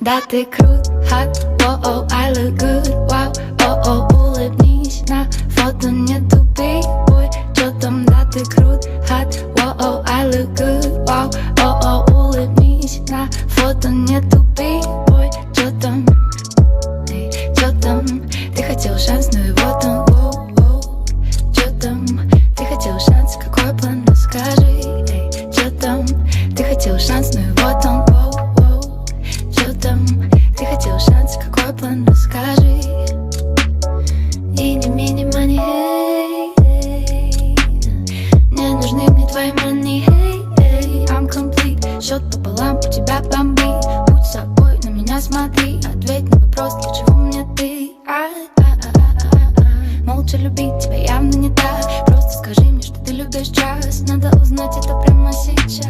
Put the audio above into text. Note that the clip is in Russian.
Да ты крут, hot, oh, I look good, wow, oh, улыбнись, на фото не тупи, ой, чё там, да ты крут, hot, oh, I look good, wow, oh, улыбнись, на фото не тупи, ой, чё там, ты хотел шанс, но его там, чё там, ты хотел шанс, какой план, расскажи, чё там, ты хотел шанс, но его там, чё там, ты хотел шанс, какой план, расскажи. И не мини мани, не нужны мне твои money, hey, I'm complete, счет пополам, у тебя бомбит, будь собой, на меня смотри, ответь на вопрос, для чего мне ты, молча любить тебя явно не так, просто скажи мне, что ты любишь час, надо узнать это прямо сейчас.